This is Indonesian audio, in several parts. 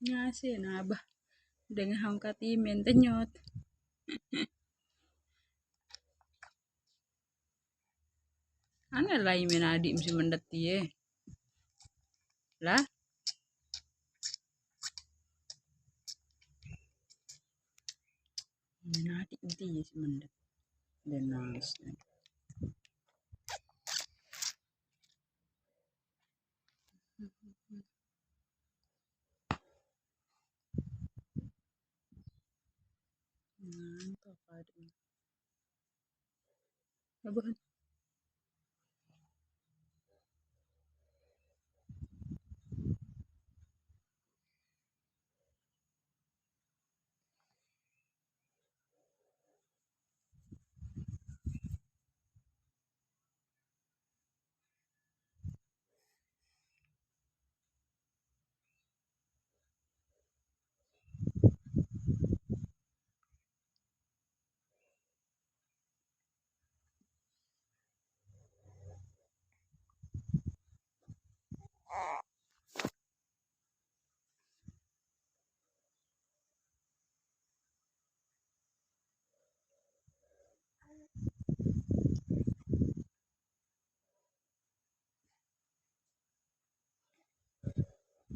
Nga siya na ba? Dengan katimen tenyot. Ana lai menadi msi mendeti ye. Lah, menadi mti ye si mendet. Dan nangis. Mantap ada. Abahan.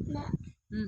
Nah.